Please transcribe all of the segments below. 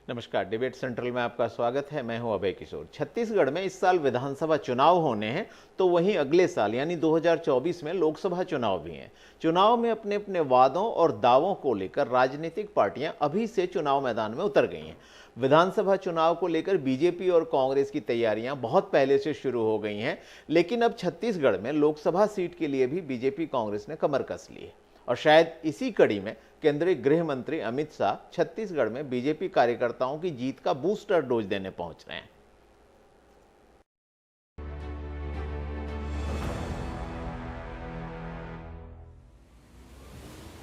नमस्कार, debate central में आपका स्वागत है। मैं हूं अभय किशोर। छत्तीसगढ़ में इस साल विधानसभा चुनाव होने हैं, तो वहीं अगले साल यानी 2024 में लोकसभा चुनाव भी हैं। चुनाव में अपने अपने वादों और दावों को लेकर राजनीतिक पार्टियां अभी से चुनाव मैदान में उतर गई हैं। विधानसभा चुनाव को लेकर बीजेपी और कांग्रेस की तैयारियां बहुत पहले से शुरू हो गई हैं, लेकिन अब छत्तीसगढ़ में लोकसभा सीट के लिए भी बीजेपी कांग्रेस ने कमर कस ली है। और शायद इसी कड़ी में केंद्रीय गृह मंत्री अमित शाह छत्तीसगढ़ में बीजेपी कार्यकर्ताओं की जीत का बूस्टर डोज देने पहुंच रहे हैं।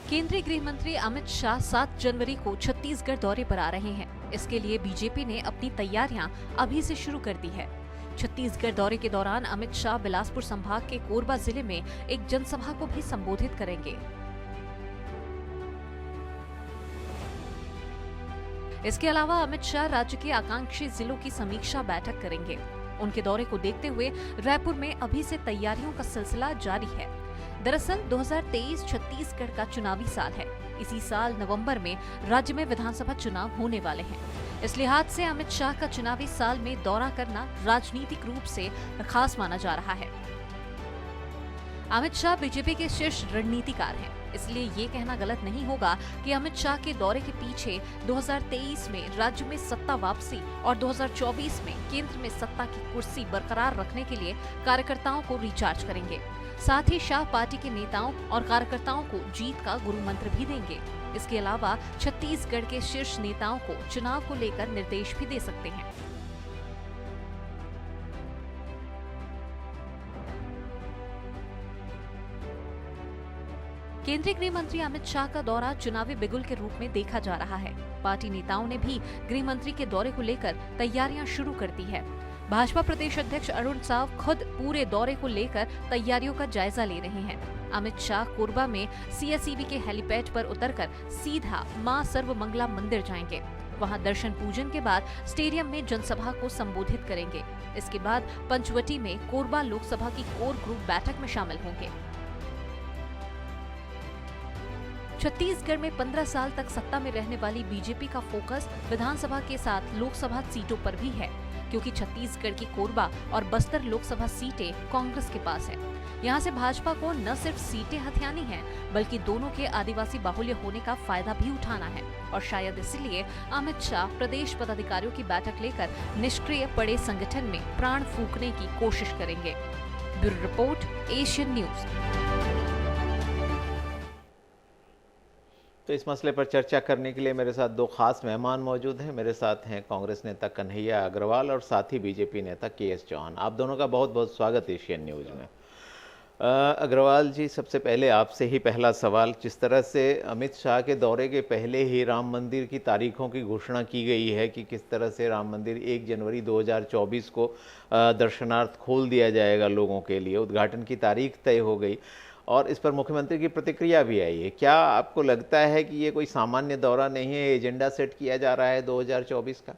केंद्रीय गृह मंत्री अमित शाह 7 जनवरी को छत्तीसगढ़ दौरे पर आ रहे हैं। इसके लिए बीजेपी ने अपनी तैयारियां अभी से शुरू कर दी है। छत्तीसगढ़ दौरे के दौरान अमित शाह बिलासपुर संभाग के कोरबा जिले में एक जनसभा को भी संबोधित करेंगे। इसके अलावा अमित शाह राज्य के आकांक्षी जिलों की समीक्षा बैठक करेंगे। उनके दौरे को देखते हुए रायपुर में अभी से तैयारियों का सिलसिला जारी है। दरअसल 2023 छत्तीसगढ़ का चुनावी साल है। इसी साल नवंबर में राज्य में विधानसभा चुनाव होने वाले हैं। इस लिहाज से अमित शाह का चुनावी साल में दौरा करना राजनीतिक रूप से खास माना जा रहा है। अमित शाह बीजेपी के शीर्ष रणनीतिकार हैं, इसलिए ये कहना गलत नहीं होगा कि अमित शाह के दौरे के पीछे 2023 में राज्य में सत्ता वापसी और 2024 में केंद्र में सत्ता की कुर्सी बरकरार रखने के लिए कार्यकर्ताओं को रिचार्ज करेंगे। साथ ही शाह पार्टी के नेताओं और कार्यकर्ताओं को जीत का गुरु मंत्र भी देंगे। इसके अलावा छत्तीसगढ़ के शीर्ष नेताओं को चुनाव को लेकर निर्देश भी दे सकते हैं। केंद्रीय गृह मंत्री अमित शाह का दौरा चुनावी बिगुल के रूप में देखा जा रहा है। पार्टी नेताओं ने भी गृह मंत्री के दौरे को लेकर तैयारियां शुरू कर दी है। भाजपा प्रदेश अध्यक्ष अरुण साव खुद पूरे दौरे को लेकर तैयारियों का जायजा ले रहे हैं। अमित शाह कोरबा में सीएसईबी के हेलीपैड पर उतरकर सीधा मां सर्वमंगला मंदिर जाएंगे। वहां दर्शन पूजन के बाद स्टेडियम में जनसभा को संबोधित करेंगे। इसके बाद पंचवटी में कोरबा लोकसभा की कोर ग्रुप बैठक में शामिल होंगे। छत्तीसगढ़ में 15 साल तक सत्ता में रहने वाली बीजेपी का फोकस विधानसभा के साथ लोकसभा सीटों पर भी है, क्योंकि छत्तीसगढ़ की कोरबा और बस्तर लोकसभा सीटें कांग्रेस के पास है। यहाँ से भाजपा को न सिर्फ सीटें हथियानी हैं, बल्कि दोनों के आदिवासी बाहुल्य होने का फायदा भी उठाना है। और शायद इसीलिए अमित शाह प्रदेश पदाधिकारियों की बैठक लेकर निष्क्रिय पड़े संगठन में प्राण फूंकने की कोशिश करेंगे। Bureau report, Asian news. तो इस मसले पर चर्चा करने के लिए मेरे साथ दो खास मेहमान मौजूद हैं। मेरे साथ हैं कांग्रेस नेता कन्हैया अग्रवाल और साथ ही बीजेपी नेता केएस चौहान। आप दोनों का बहुत बहुत स्वागत एशियन न्यूज में। अग्रवाल जी, सबसे पहले आपसे ही पहला सवाल। जिस तरह से अमित शाह के दौरे के पहले ही राम मंदिर की तारीखों की घोषणा की गई है कि किस तरह से राम मंदिर 1 जनवरी 2024 को दर्शनार्थ खोल दिया जाएगा लोगों के लिए, उद्घाटन की तारीख तय हो गई और इस पर मुख्यमंत्री की प्रतिक्रिया भी आई है। क्या आपको लगता है कि ये कोई सामान्य दौरा नहीं है, एजेंडा सेट किया जा रहा है 2024 का?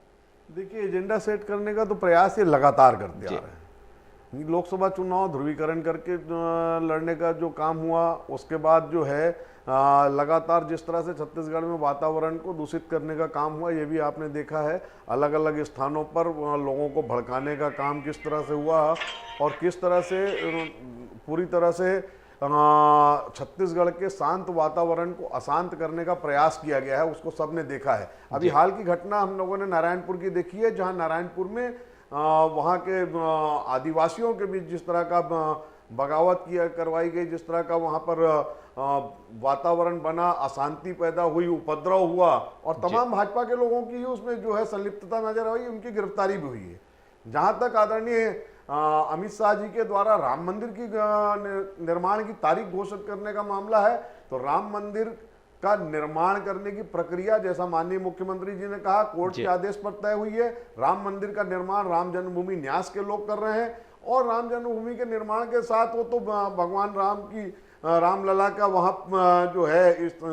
देखिए, एजेंडा सेट करने का तो प्रयास ये लगातार करते आ रहे हैं। लोकसभा चुनाव ध्रुवीकरण करके लड़ने का जो काम हुआ, उसके बाद जो है लगातार जिस तरह से छत्तीसगढ़ में वातावरण को दूषित करने का काम हुआ, ये भी आपने देखा है। अलग अलग स्थानों पर लोगों को भड़काने का काम किस तरह से हुआ और किस तरह से पूरी तरह से छत्तीसगढ़ के शांत वातावरण को अशांत करने का प्रयास किया गया है, उसको सबने देखा है। अभी हाल की घटना हम लोगों ने नारायणपुर की देखी है, जहां नारायणपुर में वहां के आदिवासियों के बीच जिस तरह का बगावत करवाई गई, जिस तरह का वहां पर वातावरण बना, अशांति पैदा हुई, उपद्रव हुआ और तमाम भाजपा के लोगों की उसमें जो है संलिप्तता नजर आई, उनकी गिरफ्तारी भी हुई है। जहां तक आदरणीय अमित शाह जी के द्वारा राम मंदिर की निर्माण की तारीख घोषित करने का मामला है, तो राम मंदिर का निर्माण करने की प्रक्रिया, जैसा माननीय मुख्यमंत्री जी ने कहा, कोर्ट के आदेश पर तय हुई है। राम मंदिर का निर्माण राम जन्मभूमि न्यास के लोग कर रहे हैं और राम जन्मभूमि के निर्माण के साथ वो तो भगवान राम की रामलला का वहाँ जो है इस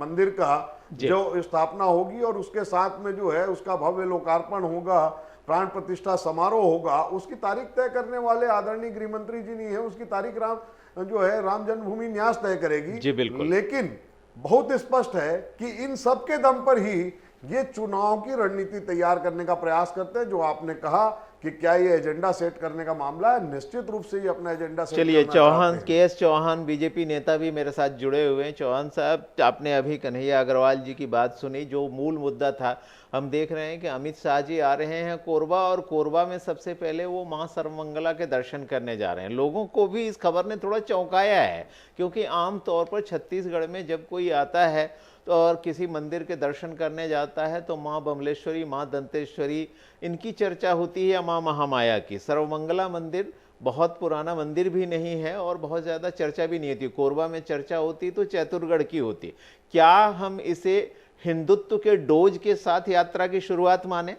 मंदिर का जो स्थापना होगी और उसके साथ में जो है उसका भव्य लोकार्पण होगा, प्राण प्रतिष्ठा समारोह होगा। उसकी तारीख तय करने वाले आदरणीय गृह मंत्री जी नहीं है, उसकी तारीख राम जन्मभूमि न्यास तय करेगी। जी बिल्कुल। लेकिन बहुत स्पष्ट है कि इन सब के दम पर ही ये चुनाव की रणनीति तैयार करने का प्रयास करते हैं। जो आपने कहा कि क्या ये एजेंडा सेट करने का मामला है, निश्चित रूप से ये अपना एजेंडा सेट चलिए, करना चौहान, चाहते हैं। KS चौहान बीजेपी नेता भी मेरे साथ जुड़े हुए हैं। चौहान साहब, आपने अभी कन्हैया अग्रवाल जी की बात सुनी, जो मूल मुद्दा था। हम देख रहे हैं कि अमित शाह जी आ रहे हैं कोरबा, और कोरबा में सबसे पहले वो मां सर्वमंगला के दर्शन करने जा रहे हैं। लोगों को भी इस खबर ने थोड़ा चौंकाया है, क्योंकि आम तौर पर छत्तीसगढ़ में जब कोई आता है तो और किसी मंदिर के दर्शन करने जाता है तो माँ बमलेश्वरी, माँ दंतेश्वरी, इनकी चर्चा होती है, या माँ महामाया की। सर्वमंगला मंदिर बहुत पुराना मंदिर भी नहीं है और बहुत ज़्यादा चर्चा भी नहीं होती। कोरबा में चर्चा होती तो चैतुरगढ़ की होती। क्या हम इसे हिंदुत्व के डोज के साथ यात्रा की शुरुआत माने?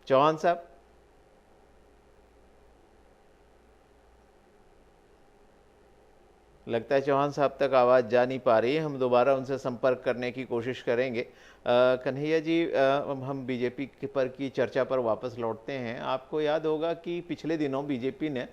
चौहान साहब, लगता है चौहान साहब तक आवाज़ जा नहीं पा रही है। हम दोबारा उनसे संपर्क करने की कोशिश करेंगे। कन्हैया जी, हम बीजेपी पर की चर्चा पर वापस लौटते हैं। आपको याद होगा कि पिछले दिनों बीजेपी ने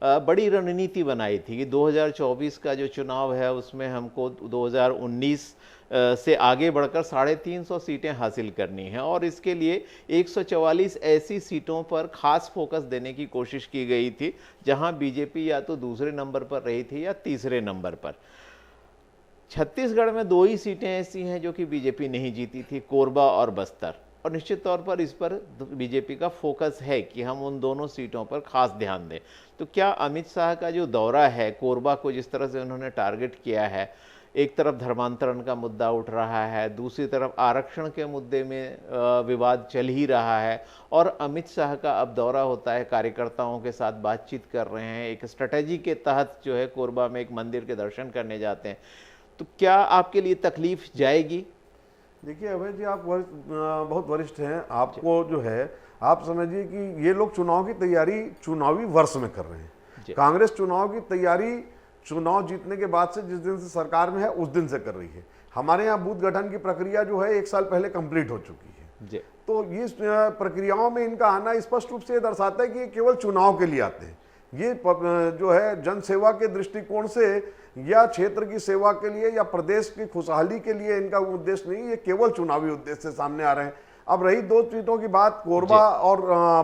बड़ी रणनीति बनाई थी कि 2024 का जो चुनाव है उसमें हमको 2019 से आगे बढ़कर 350 सीटें हासिल करनी हैं, और इसके लिए 144 ऐसी सीटों पर खास फोकस देने की कोशिश की गई थी जहां बीजेपी या तो दूसरे नंबर पर रही थी या तीसरे नंबर पर। छत्तीसगढ़ में 2 ही सीटें ऐसी हैं जो कि बीजेपी नहीं जीती थी, कोरबा और बस्तर, और निश्चित तौर पर इस पर बीजेपी का फोकस है कि हम उन दोनों सीटों पर खास ध्यान दें। तो क्या अमित शाह का जो दौरा है, कोरबा को जिस तरह से उन्होंने टारगेट किया है, एक तरफ धर्मांतरण का मुद्दा उठ रहा है, दूसरी तरफ आरक्षण के मुद्दे में विवाद चल ही रहा है, और अमित शाह का अब दौरा होता है, कार्यकर्ताओं के साथ बातचीत कर रहे हैं, एक स्ट्रेटेजी के तहत जो है कोरबा में एक मंदिर के दर्शन करने जाते हैं, तो क्या आपके लिए तकलीफ जाएगी? देखिए अभय जी, आप बहुत वरिष्ठ हैं, आपको जो है, आप समझिए कि ये लोग चुनाव की तैयारी चुनावी वर्ष में कर रहे हैं। कांग्रेस चुनाव की तैयारी चुनाव जीतने के बाद से, जिस दिन से सरकार में है उस दिन से कर रही है। हमारे यहाँ बूथ गठन की प्रक्रिया जो है 1 साल पहले कंप्लीट हो चुकी है। तो इस प्रक्रियाओं में इनका आना स्पष्ट रूप से ये दर्शाता है कि ये केवल चुनाव के लिए आते हैं। ये जो है जन सेवा के दृष्टिकोण से या क्षेत्र की सेवा के लिए या प्रदेश की खुशहाली के लिए इनका उद्देश्य नहीं, ये केवल चुनावी उद्देश्य से सामने आ रहे हैं। अब रही 2 सीटों की बात, कोरबा और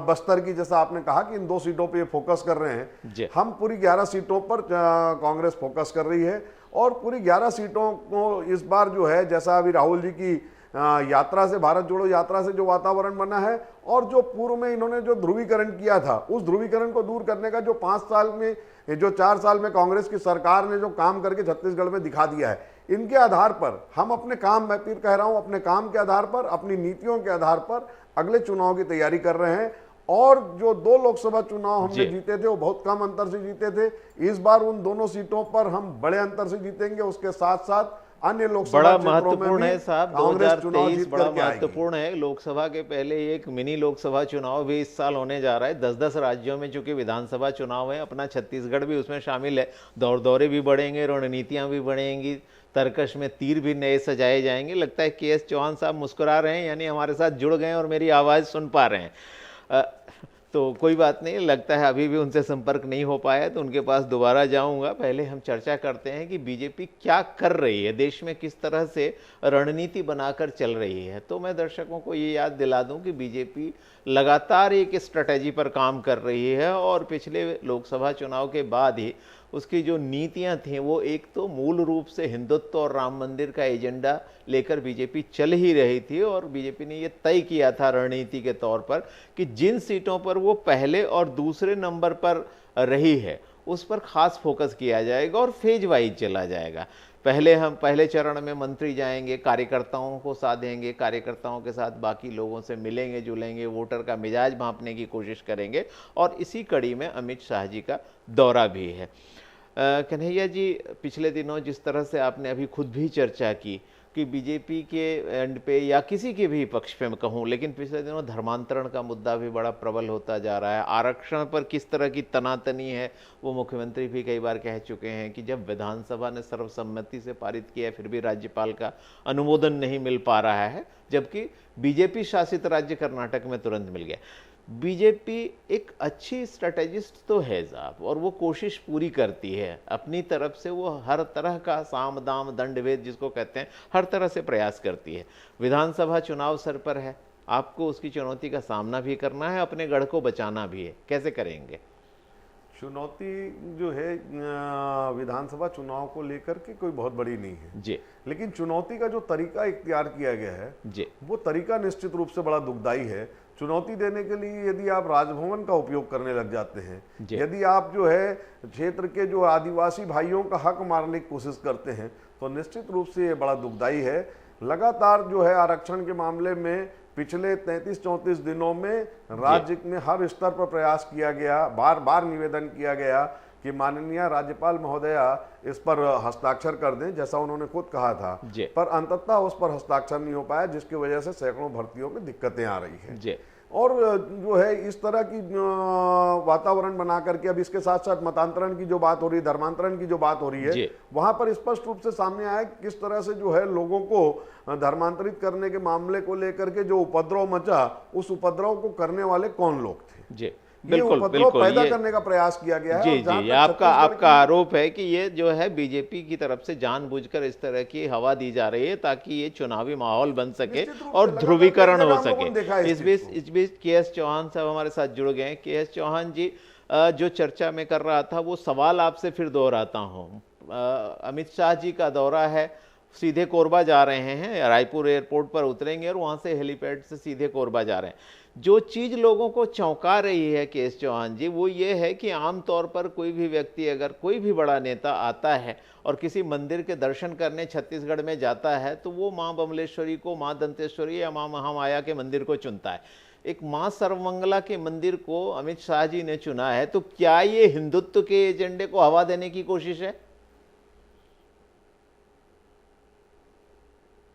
बस्तर की, जैसा आपने कहा कि इन 2 सीटों पे फोकस कर रहे हैं। हम पूरी 11 सीटों पर कांग्रेस फोकस कर रही है, और पूरी 11 सीटों को इस बार जो है, जैसा अभी राहुल जी की यात्रा से, भारत जोड़ो यात्रा से जो वातावरण बना है, और जो पूर्व में इन्होंने जो ध्रुवीकरण किया था, उस ध्रुवीकरण को दूर करने का जो 5 साल में, जो 4 साल में कांग्रेस की सरकार ने जो काम करके छत्तीसगढ़ में दिखा दिया है, इनके आधार पर हम अपने काम, मैं फिर कह रहा हूं, अपने काम के आधार पर, अपनी नीतियों के आधार पर अगले चुनाव की तैयारी कर रहे हैं। और जो 2 लोकसभा चुनाव हमने जीते थे वो बहुत कम अंतर से जीते थे। इस बार उन दोनों सीटों पर हम बड़े अंतर से जीतेंगे। उसके साथ साथ अन्य लोकसभा बड़ा महत्वपूर्ण है साहब, 2023 बड़ा महत्वपूर्ण महत्वपूर्ण है। लोकसभा के पहले एक मिनी लोकसभा चुनाव भी इस साल होने जा रहा है। 10-10 राज्यों में चूंकि विधानसभा चुनाव है, अपना छत्तीसगढ़ भी उसमें शामिल है। दौरे भी बढ़ेंगे, रणनीतियां भी बढ़ेंगी, तर्कश में तीर भी नए सजाए जाएंगे। लगता है KS चौहान साहब मुस्कुरा रहे हैं, यानी हमारे साथ जुड़ गए और मेरी आवाज़ सुन पा रहे हैं। तो कोई बात नहीं, लगता है अभी भी उनसे संपर्क नहीं हो पाया, तो उनके पास दोबारा जाऊंगा। पहले हम चर्चा करते हैं कि बीजेपी क्या कर रही है, देश में किस तरह से रणनीति बनाकर चल रही है। तो मैं दर्शकों को ये याद दिला दूं कि बीजेपी लगातार एक स्ट्रेटेजी पर काम कर रही है, और पिछले लोकसभा चुनाव के बाद ही उसकी जो नीतियां थीं वो एक तो मूल रूप से हिंदुत्व और राम मंदिर का एजेंडा लेकर बीजेपी चल ही रही थी, और बीजेपी ने ये तय किया था रणनीति के तौर पर कि जिन सीटों पर वो पहले और दूसरे नंबर पर रही है उस पर खास फोकस किया जाएगा और फेज वाइज चला जाएगा। पहले चरण में मंत्री जाएंगे, कार्यकर्ताओं को साधेंगे, कार्यकर्ताओं के साथ बाकी लोगों से मिलेंगे जुलेंगे, वोटर का मिजाज भांपने की कोशिश करेंगे, और इसी कड़ी में अमित शाह जी का दौरा भी है। कन्हैया जी, पिछले दिनों जिस तरह से आपने अभी खुद भी चर्चा की कि बीजेपी के एंड पे या किसी के भी पक्ष पे मैं कहूँ, लेकिन पिछले दिनों धर्मांतरण का मुद्दा भी बड़ा प्रबल होता जा रहा है। आरक्षण पर किस तरह की तनातनी है वो मुख्यमंत्री भी कई बार कह चुके हैं कि जब विधानसभा ने सर्वसम्मति से पारित किया फिर भी राज्यपाल का अनुमोदन नहीं मिल पा रहा है, जबकि बीजेपी शासित राज्य कर्नाटक में तुरंत मिल गया। बीजेपी एक अच्छी स्ट्रेटेजिस्ट तो है साहब, और वो कोशिश पूरी करती है अपनी तरफ से, वो हर तरह का साम दाम दंड भेद जिसको कहते हैं हर तरह से प्रयास करती है। विधानसभा चुनाव सर पर है, आपको उसकी चुनौती का सामना भी करना है, अपने गढ़ को बचाना भी है, कैसे करेंगे? चुनौती जो है विधानसभा चुनाव को लेकर के कोई बहुत बड़ी नहीं है जी लेकिन चुनौती का जो तरीका इख्तियार किया गया है जी वो तरीका निश्चित रूप से बड़ा दुखदाई है। चुनौती देने के लिए यदि आप राजभवन का उपयोग करने लग जाते हैं, जी। यदि आप जो है क्षेत्र के जो आदिवासी भाइयों का हक मारने की कोशिश करते हैं, तो निश्चित रूप से ये बड़ा दुखदाई है। लगातार जो है आरक्षण के मामले में पिछले 33-34 दिनों में राज्य में हर स्तर पर प्रयास किया गया, बार बार निवेदन किया गया कि माननीय राज्यपाल महोदया इस पर हस्ताक्षर कर दें, जैसा उन्होंने खुद कहा था, पर अंततः उस पर हस्ताक्षर नहीं हो पाया, जिसकी वजह से सैकड़ों भर्तियों में दिक्कतें आ रही हैं। और जो है इस तरह की वातावरण बना करके अब इसके साथ साथ मतांतरण की जो बात हो रही है, धर्मांतरण की जो बात हो रही है, वहां पर स्पष्ट रूप से सामने आया कि किस तरह से जो है लोगों को धर्मांतरित करने के मामले को लेकर के जो उपद्रव मचा, उस उपद्रव को करने वाले कौन लोग थे। जी बिल्कुल बिल्कुल पैदा करने का प्रयास किया गया है। जी जी, आपका आरोप है कि ये जो है बीजेपी की तरफ से जानबूझकर इस तरह की हवा दी जा रही है ताकि ये चुनावी माहौल बन सके और ध्रुवीकरण हो सके। इस बीच के.एस. चौहान साहब हमारे साथ जुड़ गए हैं। के.एस. चौहान जी, जो चर्चा में कर रहा था वो सवाल आपसे फिर दोहराता हूँ। अमित शाह जी का दौरा है, सीधे कोरबा जा रहे हैं, रायपुर एयरपोर्ट पर उतरेंगे और वहां से हेलीपैड से सीधे कोरबा जा रहे हैं। जो चीज लोगों को चौंका रही है के.एस. चौहान जी, वो ये है कि आमतौर पर कोई भी व्यक्ति, अगर कोई भी बड़ा नेता आता है और किसी मंदिर के दर्शन करने छत्तीसगढ़ में जाता है, तो वो माँ बमलेश्वरी को, माँ दंतेश्वरी या माँ महामाया के मंदिर को चुनता है। एक माँ सर्वमंगला के मंदिर को अमित शाह जी ने चुना है, तो क्या ये हिंदुत्व के एजेंडे को हवा देने की कोशिश है?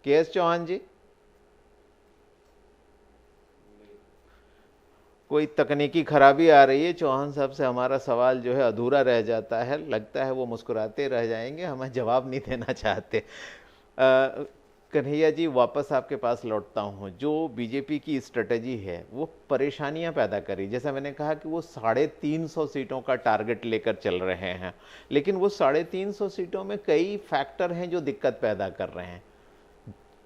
के.एस. चौहान जी, कोई तकनीकी खराबी आ रही है, चौहान साहब से हमारा सवाल जो है अधूरा रह जाता है, लगता है वो मुस्कुराते रह जाएंगे, हमें जवाब नहीं देना चाहते। कन्हैया जी, वापस आपके पास लौटता हूँ। जो बीजेपी की स्ट्रेटजी है वो परेशानियां पैदा करी, जैसा मैंने कहा कि वो 350 सीटों का टारगेट लेकर चल रहे हैं, लेकिन वो 350 सीटों में कई फैक्टर हैं जो दिक्कत पैदा कर रहे हैं।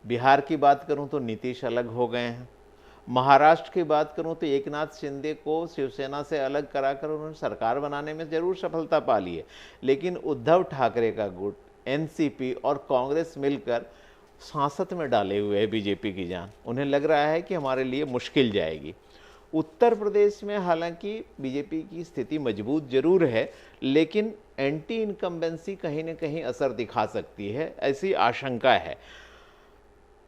बिहार की बात करूं तो नीतीश अलग हो गए हैं, महाराष्ट्र की बात करूं तो एकनाथ शिंदे को शिवसेना से अलग कराकर उन्होंने सरकार बनाने में जरूर सफलता पा ली है, लेकिन उद्धव ठाकरे का गुट, एनसीपी और कांग्रेस मिलकर सांसत में डाले हुए है बीजेपी की जान। उन्हें लग रहा है कि हमारे लिए मुश्किल जाएगी। उत्तर प्रदेश में हालांकि बीजेपी की स्थिति मजबूत जरूर है, लेकिन एंटी इनकम्बेंसी कहीं न कहीं असर दिखा सकती है, ऐसी आशंका है।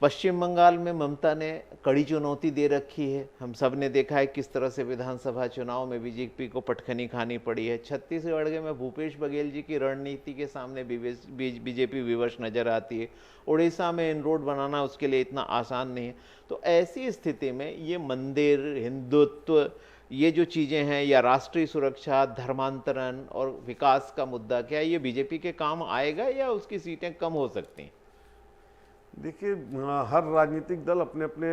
पश्चिम बंगाल में ममता ने कड़ी चुनौती दे रखी है, हम सब ने देखा है किस तरह से विधानसभा चुनाव में बीजेपी को पटखनी खानी पड़ी है। छत्तीसगढ़ में भूपेश बघेल जी की रणनीति के सामने बीजेपी विवश नजर आती है। उड़ीसा में इनरोड बनाना उसके लिए इतना आसान नहीं है। तो ऐसी स्थिति में ये मंदिर, हिंदुत्व, ये जो चीज़ें हैं, या राष्ट्रीय सुरक्षा, धर्मांतरण और विकास का मुद्दा, क्या ये बीजेपी के काम आएगा या उसकी सीटें कम हो सकती हैं? देखिए, हर राजनीतिक दल अपने अपने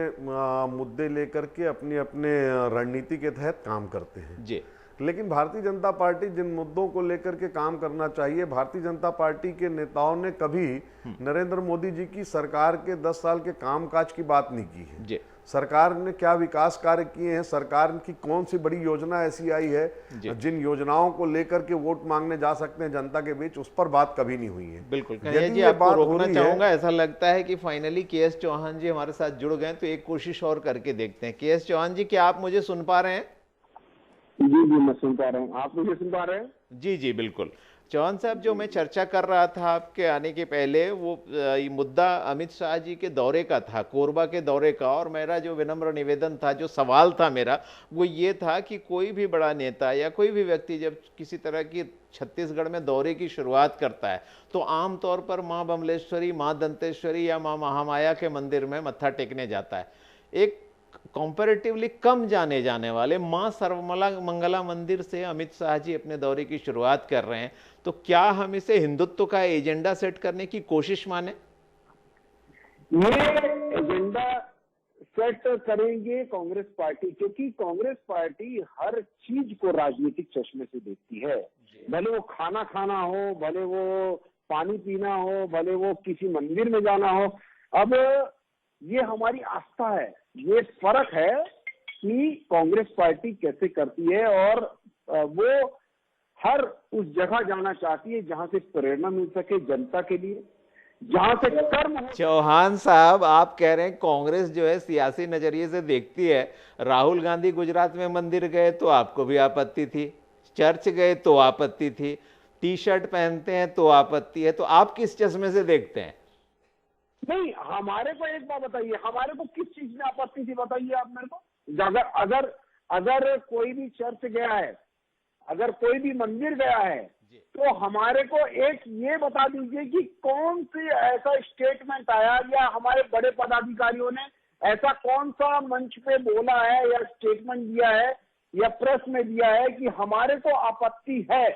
मुद्दे लेकर के अपने अपने रणनीति के तहत काम करते हैं जी, लेकिन भारतीय जनता पार्टी जिन मुद्दों को लेकर के काम करना चाहिए, भारतीय जनता पार्टी के नेताओं ने कभी नरेंद्र मोदी जी की सरकार के 10 साल के कामकाज की बात नहीं की है। जी, सरकार ने क्या विकास कार्य किए हैं, सरकार की कौन सी बड़ी योजना ऐसी आई है जिन योजनाओं को लेकर के वोट मांगने जा सकते हैं जनता के बीच, उस पर बात कभी नहीं हुई है। बिल्कुल। कन्हैया जी, आपको रोकना चाहूंगा, ऐसा लगता है कि फाइनली के.एस. चौहान जी हमारे साथ जुड़ गए, तो एक कोशिश और करके देखते हैं। के.एस. चौहान जी, क्या आप मुझे सुन पा रहे हैं? जी जी, मैं सुन पा रहा हूँ। आप मुझे सुन पा रहे हैं? जी जी बिल्कुल। चौहान साहब, जो मैं चर्चा कर रहा था आपके आने के पहले, वो ये मुद्दा अमित शाह जी के दौरे का था, कोरबा के दौरे का, और मेरा जो विनम्र निवेदन था, जो सवाल था मेरा, वो ये था कि कोई भी बड़ा नेता या कोई भी व्यक्ति जब किसी तरह की छत्तीसगढ़ में दौरे की शुरुआत करता है तो आमतौर पर माँ बमलेश्वरी, माँ दंतेश्वरी या माँ महामाया के मंदिर में मत्था टेकने जाता है। एक कंपैरेटिवली कम जाने वाले मां सर्वमंगला मंदिर से अमित शाह जी अपने दौरे की शुरुआत कर रहे हैं, तो क्या हम इसे हिंदुत्व का एजेंडा सेट करने की कोशिश माने? ये एजेंडा सेट करेंगे कांग्रेस पार्टी, क्योंकि कांग्रेस पार्टी हर चीज को राजनीतिक चश्मे से देखती है। भले वो खाना खाना हो, भले वो पानी पीना हो, भले वो किसी मंदिर में जाना हो। अब ये हमारी आस्था है, ये फर्क है कि कांग्रेस पार्टी कैसे करती है, और वो हर उस जगह जाना चाहती है जहां से प्रेरणा मिल सके जनता के लिए, जहां से कर्म हो। चौहान साहब, आप कह रहे हैं कांग्रेस जो है सियासी नजरिए से देखती है। राहुल गांधी गुजरात में मंदिर गए तो आपको भी आपत्ति थी, चर्च गए तो आपत्ति थी, टी शर्ट पहनते हैं तो आपत्ति है, तो आप किस चश्मे से देखते हैं? नहीं, हमारे को एक बात बताइए, हमारे को किस चीज में आपत्ति थी बताइए आप मेरे को। अगर अगर कोई भी चर्च गया है, अगर कोई भी मंदिर गया है, तो हमारे को एक ये बता दीजिए कि कौन सी ऐसा स्टेटमेंट आया या हमारे बड़े पदाधिकारियों ने ऐसा कौन सा मंच पे बोला है या स्टेटमेंट दिया है या प्रेस में दिया है कि हमारे को आपत्ति है।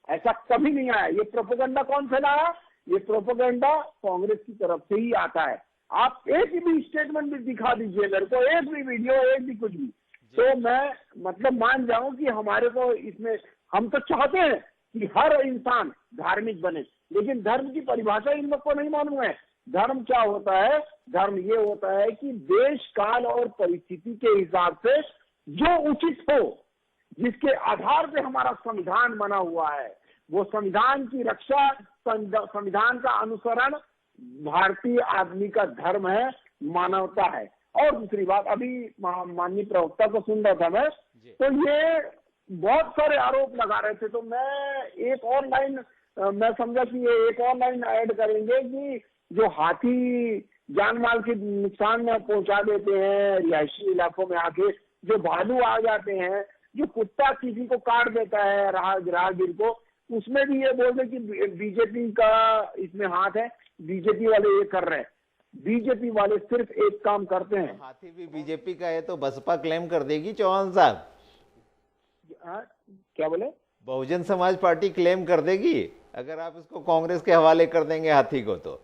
ऐसा कभी नहीं आया। ये प्रोपेगेंडा कौन फैलाया? ये प्रोपेगेंडा कांग्रेस की तरफ से ही आता है। आप एक भी स्टेटमेंट भी दिखा दीजिए मेरे को, एक भी वीडियो, एक भी कुछ भी, तो मैं मतलब मान जाऊं कि हमारे को इसमें, हम तो चाहते हैं कि हर इंसान धार्मिक बने, लेकिन धर्म की परिभाषा इन लोग को नहीं मालूम है। धर्म क्या होता है? धर्म ये होता है कि देश काल और परिस्थिति के हिसाब से जो उचित हो, जिसके आधार पे हमारा संविधान बना हुआ है, वो संविधान की रक्षा, संविधान का अनुसरण भारतीय आदमी का धर्म है, मानवता है। और दूसरी बात, अभी माननीय प्रवक्ता को सुन रहा था मैं, तो ये बहुत सारे आरोप लगा रहे थे, तो मैं एक और लाइन, मैं समझा कि ये एक और लाइन ऐड करेंगे कि जो हाथी जान माल के नुकसान में पहुंचा देते हैं रिहायशी इलाकों में आके, जो भालू आ जाते हैं, जो कुत्ता किसी को काट देता है राहगीर को, उसमें भी ये बोल दे कि बीजेपी का इसमें हाथ है, बीजेपी वाले ये कर रहे हैं। बीजेपी वाले सिर्फ एक काम करते हैं। हाथी भी बीजेपी का है तो बसपा क्लेम कर देगी चौहान साहब? क्या बोले? बहुजन समाज पार्टी क्लेम कर देगी अगर आप इसको कांग्रेस के हवाले कर देंगे हाथी को तो?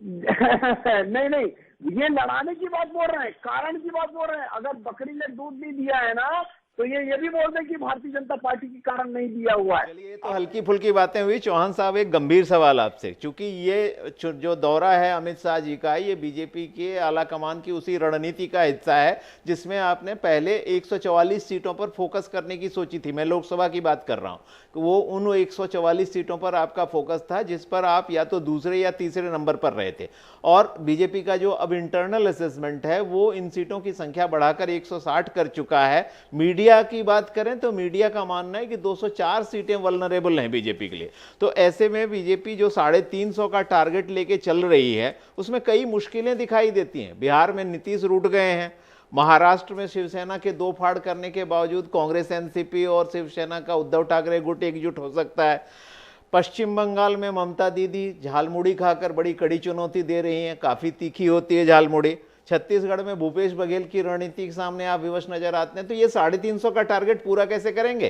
नहीं, ये लड़ाने की बात बोल रहे हैं, कारण की बात बोल रहे हैं। अगर बकरी ने दूध नहीं दिया है ना, तो ये भी बोल रहे कि भारतीय जनता पार्टी के कारण नहीं दिया हुआ है। चलिए, तो हल्की फुल्की बातें हुई। चौहान साहब, एक गंभीर सवाल आपसे, क्योंकि ये जो दौरा है अमित शाह जी का, ये बीजेपी के आला कमान की उसी रणनीति का हिस्सा है जिसमें आपने पहले 144 सीटों पर फोकस करने की सोची थी। मैं लोकसभा की बात कर रहा हूं। वो उन 144 सीटों पर आपका फोकस था जिस पर आप या तो दूसरे या तीसरे नंबर पर रहे थे, और बीजेपी का जो अब इंटरनल असेसमेंट है वो इन सीटों की संख्या बढ़ाकर 160 कर चुका है। मीडिया की बात करें तो मीडिया का मानना है कि 204 सीटें वल्नरेबल हैं बीजेपी के लिए। तो ऐसे में बीजेपी जो 350 का टारगेट लेके चल रही है, उसमें कई मुश्किलें दिखाई देती हैं। बिहार में नीतीश रूठ गए हैं, महाराष्ट्र में शिवसेना के दो फाड़ करने के बावजूद कांग्रेस, एनसीपी और शिवसेना का उद्धव ठाकरे गुट एकजुट हो सकता है। पश्चिम बंगाल में ममता दीदी झालमुड़ी खाकर बड़ी कड़ी चुनौती दे रही हैं, काफी तीखी होती है झालमुड़ी। छत्तीसगढ़ में भूपेश बघेल की रणनीति के सामने आप विवश नजर आते हैं। तो ये 350 का टारगेट पूरा कैसे करेंगे?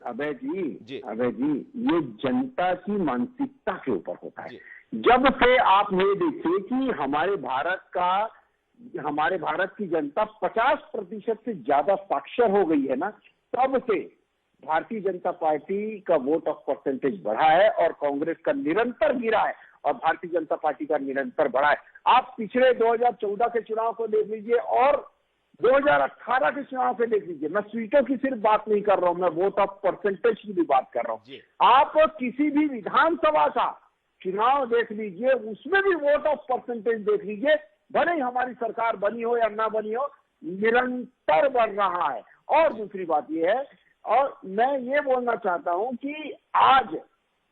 अभय जी, ये जनता की मानसिकता के ऊपर होता है। जब से आप ये देखिए कि हमारे भारत की जनता 50% से ज्यादा साक्षर हो गई है ना, तब से भारतीय जनता पार्टी का वोट ऑफ परसेंटेज बढ़ा है और कांग्रेस का निरंतर गिरा है और भारतीय जनता पार्टी का निरंतर बढ़ा है। आप पिछले 2014 के चुनाव को देख लीजिए और 2018 के चुनाव को देख लीजिए। मैं सीटों की सिर्फ बात नहीं कर रहा हूं, मैं वोट ऑफ परसेंटेज की भी बात कर रहा हूं। आप किसी भी विधानसभा का चुनाव देख लीजिए, उसमें भी वोट ऑफ परसेंटेज देख लीजिए, भले ही हमारी सरकार बनी हो या ना बनी हो, निरंतर बढ़ रहा है। और दूसरी बात यह है, और मैं ये बोलना चाहता हूं कि आज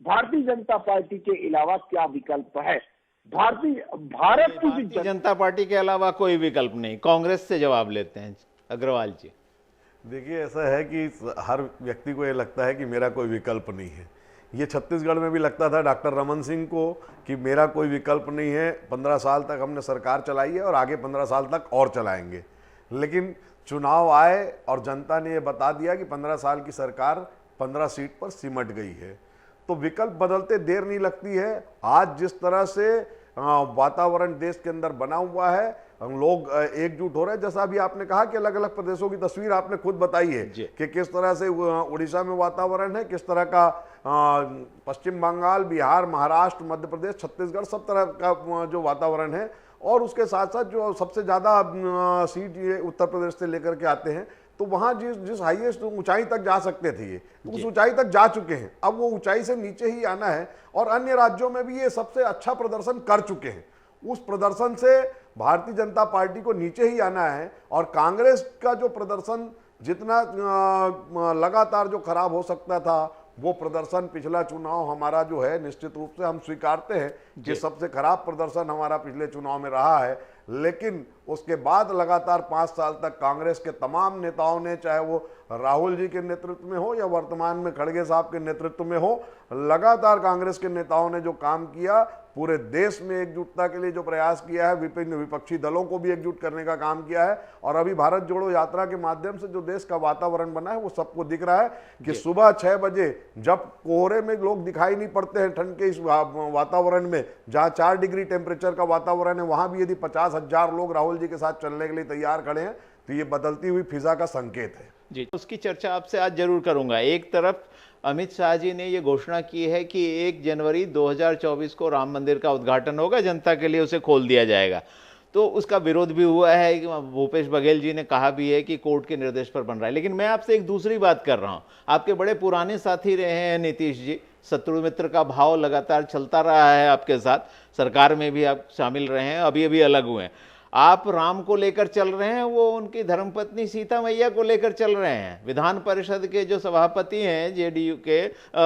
भारतीय जनता पार्टी के अलावा क्या विकल्प है? भारतीय जनता पार्टी के अलावा कोई विकल्प नहीं। कांग्रेस से जवाब लेते हैं अग्रवाल जी। देखिए, ऐसा है कि हर व्यक्ति को ये लगता है कि मेरा कोई विकल्प नहीं है। ये छत्तीसगढ़ में भी लगता था डॉक्टर रमन सिंह को कि मेरा कोई विकल्प नहीं है, 15 साल तक हमने सरकार चलाई है और आगे 15 साल तक और चलाएंगे। लेकिन चुनाव आए और जनता ने ये बता दिया कि 15 साल की सरकार 15 सीट पर सिमट गई है। तो विकल्प बदलते देर नहीं लगती है। आज जिस तरह से वातावरण देश के अंदर बना हुआ है, हम लोग एकजुट हो रहे हैं। जैसा अभी आपने कहा कि अलग अलग प्रदेशों की तस्वीर आपने खुद बताई है कि किस तरह से उड़ीसा में वातावरण है, किस तरह का पश्चिम बंगाल, बिहार, महाराष्ट्र, मध्य प्रदेश, छत्तीसगढ़, सब तरह का जो वातावरण है। और उसके साथ साथ जो सबसे ज़्यादा सीट ये उत्तर प्रदेश से लेकर के आते हैं, तो वहाँ जिस हाईएस्ट ऊंचाई तक जा सकते थे ये उस ऊंचाई तक जा चुके हैं। अब वो ऊंचाई से नीचे ही आना है और अन्य राज्यों में भी ये सबसे अच्छा प्रदर्शन कर चुके हैं। उस प्रदर्शन से भारतीय जनता पार्टी को नीचे ही आना है। और कांग्रेस का जो प्रदर्शन जितना लगातार जो खराब हो सकता था, वो प्रदर्शन पिछला चुनाव हमारा जो है निश्चित रूप से हम स्वीकारते हैं कि सबसे खराब प्रदर्शन हमारा पिछले चुनाव में रहा है। लेकिन उसके बाद लगातार 5 साल तक कांग्रेस के तमाम नेताओं ने, चाहे वो राहुल जी के नेतृत्व में हो या वर्तमान में खड़गे साहब के नेतृत्व में हो, लगातार कांग्रेस के नेताओं ने जो काम किया, पूरे देश में एकजुटता के लिए जो प्रयास किया है, विभिन्न विपक्षी दलों को भी एकजुट करने का काम किया है। और अभी भारत जोड़ो यात्रा के माध्यम से जो देश का वातावरण बना है वो सबको दिख रहा है कि सुबह 6 बजे जब कोहरे में लोग दिखाई नहीं पड़ते हैं, ठंड के इस वातावरण में जहां 4 डिग्री टेम्परेचर का वातावरण है, वहां भी यदि 50,000 लोग राहुल जी के साथ चलने के लिए तैयार खड़े हैं, तो ये बदलती हुई फिजा का संकेत है। जी, उसकी चर्चा आपसे आज जरूर करूंगा। एक तरफ अमित शाह जी ने ये घोषणा की है कि 1 जनवरी 2024 को राम मंदिर का उद्घाटन होगा, जनता के लिए उसे खोल दिया जाएगा। तो उसका विरोध भी हुआ है कि भूपेश बघेल जी ने कहा भी है कि कोर्ट के निर्देश पर बन रहा है। लेकिन मैं आपसे एक दूसरी बात कर रहा हूं। आपके बड़े पुराने साथी रहे हैं नीतीश जी, शत्रु मित्र का भाव लगातार चलता रहा है आपके साथ, सरकार में भी आप शामिल रहे हैं, अभी अभी अलग हुए हैं। आप राम को लेकर चल रहे हैं, वो उनकी धर्मपत्नी सीता मैया को लेकर चल रहे हैं। विधान परिषद के जो सभापति हैं जेडीयू के,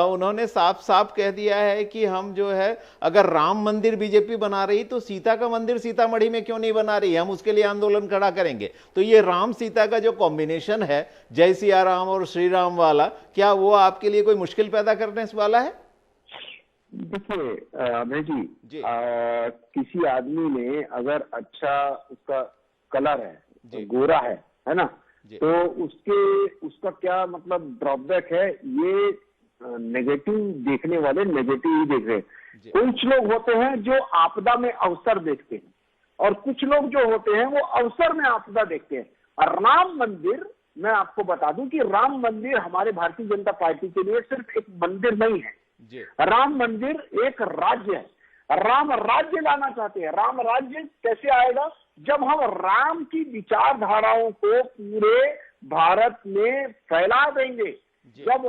उन्होंने साफ साफ कह दिया है कि हम जो है, अगर राम मंदिर बीजेपी बना रही तो सीता का मंदिर सीतामढ़ी में क्यों नहीं बना रही, हम उसके लिए आंदोलन खड़ा करेंगे। तो ये राम सीता का जो कॉम्बिनेशन है, जय सिया राम और श्री राम वाला, क्या वो आपके लिए कोई मुश्किल पैदा करने वाला है? देखिए अभय जी, किसी आदमी ने अगर अच्छा उसका कलर है, तो गोरा है ना, तो उसका क्या मतलब ड्रॉबैक है, ये नेगेटिव देखने वाले नेगेटिव ही देख रहे हैं। कुछ लोग होते हैं जो आपदा में अवसर देखते हैं, और कुछ लोग जो होते हैं वो अवसर में आपदा देखते हैं। और राम मंदिर, मैं आपको बता दूं कि राम मंदिर हमारे भारतीय जनता पार्टी के लिए सिर्फ एक मंदिर नहीं है। राम मंदिर एक राज्य है। राम राज्य लाना चाहते हैं। राम राज्य कैसे आएगा? जब हम राम की विचारधाराओं को पूरे भारत में फैला देंगे। जब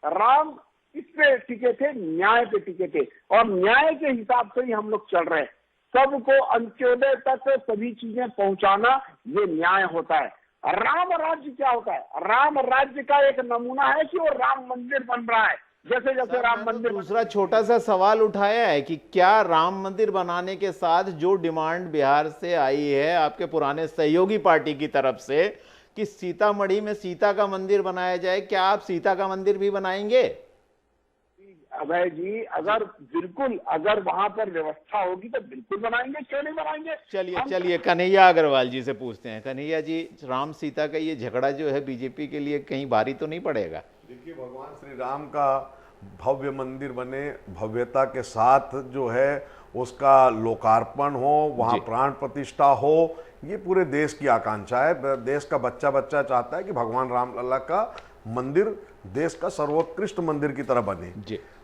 राम किस पे टिके थे? न्याय पे टिके थे, और न्याय के हिसाब से ही हम लोग चल रहे हैं। सबको अंत्योदय तक सभी चीजें पहुंचाना, ये न्याय होता है। राम राज्य क्या होता है? राम राज्य का एक नमूना है कि वो राम मंदिर बन रहा है। जैसे जैसे राम मंदिर, दूसरा छोटा सा सवाल उठाया है कि क्या राम मंदिर बनाने के साथ जो डिमांड बिहार से आई है आपके पुराने सहयोगी पार्टी की तरफ से कि सीतामढ़ी में सीता का मंदिर बनाया जाए, क्या आप सीता का मंदिर भी बनाएंगे? अभय जी, अगर वहां पर व्यवस्था होगी तो बिल्कुल बनाएंगे, क्यों नहीं बनाएंगे। चलिए कन्हैया अग्रवाल जी से पूछते हैं। कन्हैया जी, राम सीता का ये झगड़ा जो है बीजेपी के लिए कहीं भारी तो नहीं पड़ेगा? देखिए, भगवान श्री राम का भव्य मंदिर बने, भव्यता के साथ जो है उसका लोकार्पण हो, वहाँ प्राण प्रतिष्ठा हो, ये पूरे देश की आकांक्षा है। देश का बच्चा बच्चा चाहता है कि भगवान राम लल्ला का मंदिर देश का सर्वोत्कृष्ट मंदिर की तरह बने।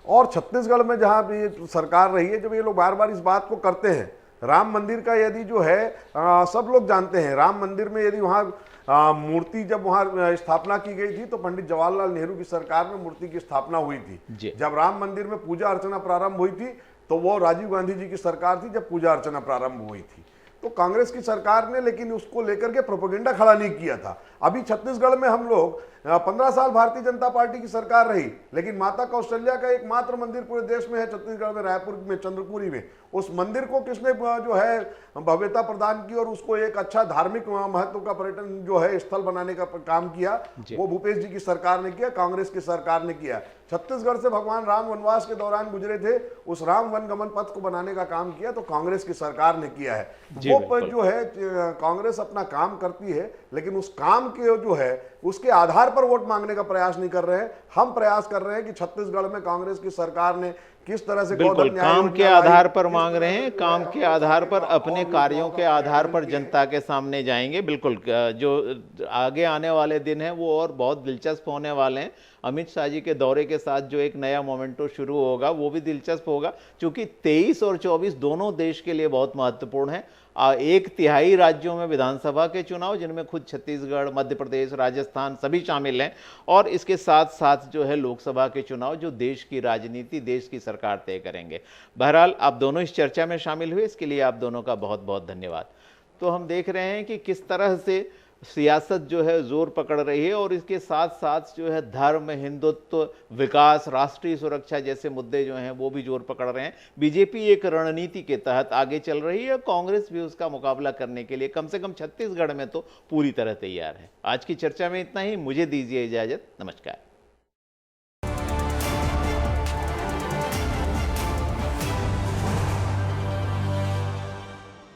और छत्तीसगढ़ में जहाँ भी सरकार रही है, जब ये लोग बार बार इस बात को करते हैं, राम मंदिर का यदि जो है सब लोग जानते हैं, राम मंदिर में यदि वहाँ मूर्ति जब वहाँ स्थापना की गई थी तो पंडित जवाहरलाल नेहरू की सरकार में मूर्ति की स्थापना हुई थी। जब राम मंदिर में पूजा अर्चना प्रारंभ हुई थी तो वो राजीव गांधी जी की सरकार थी जब पूजा अर्चना प्रारंभ हुई थी। तो कांग्रेस की सरकार ने लेकिन उसको लेकर के प्रोपेगेंडा खड़ा नहीं किया था। अभी छत्तीसगढ़ में हम लोग 15 साल भारतीय जनता पार्टी की सरकार रही, लेकिन माता कौशल्या का एकमात्र मंदिर पूरे देश में है छत्तीसगढ़ में, रायपुर में, चंद्रपुरी में। उस मंदिर को किसने जो है भव्यता प्रदान की और उसको एक अच्छा धार्मिक महत्व का पर्यटन जो है स्थल बनाने का काम किया, वो भूपेश जी की सरकार ने किया, कांग्रेस की सरकार ने किया। छत्तीसगढ़ से भगवान राम वनवास के दौरान गुजरे थे, उस राम वनगमन पथ को बनाने का काम किया तो कांग्रेस की सरकार ने किया है। वो जो है कांग्रेस अपना काम करती है, लेकिन उस काम के जो है उसके आधार पर वोट मांगने का प्रयास नहीं कर रहे हैं। हम प्रयास कर रहे हैं कि छत्तीसगढ़ में कांग्रेस की सरकार ने किस तरह से बिल्कुल गोधन न्याय काम योजना के लाई, आधार पर किस मांग तरह रहे से हैं, काम के आधार पर अपने कार्यों के आधार पर जनता के सामने जाएंगे। बिल्कुल जो आगे आने वाले दिन हैं वो और बहुत दिलचस्प होने वाले हैं। अमित शाह जी के दौरे के साथ जो एक नया मोमेंटो शुरू होगा वो भी दिलचस्प होगा, क्योंकि 23 और 24 दोनों देश के लिए बहुत महत्वपूर्ण है। 1/3 राज्यों में विधानसभा के चुनाव, जिनमें खुद छत्तीसगढ़, मध्य प्रदेश, राजस्थान सभी शामिल हैं, और इसके साथ साथ जो है लोकसभा के चुनाव, जो देश की राजनीति, देश की सरकार तय करेंगे। बहरहाल आप दोनों इस चर्चा में शामिल हुए, इसके लिए आप दोनों का बहुत बहुत धन्यवाद। तो हम देख रहे हैं कि किस तरह से सियासत जो है जोर पकड़ रही है, और इसके साथ साथ जो है धर्म, हिंदुत्व, विकास, राष्ट्रीय सुरक्षा जैसे मुद्दे जो हैं वो भी जोर पकड़ रहे हैं। बीजेपी एक रणनीति के तहत आगे चल रही है, कांग्रेस भी उसका मुकाबला करने के लिए कम से कम छत्तीसगढ़ में तो पूरी तरह तैयार है। आज की चर्चा में इतना ही, मुझे दीजिए इजाजत, नमस्कार।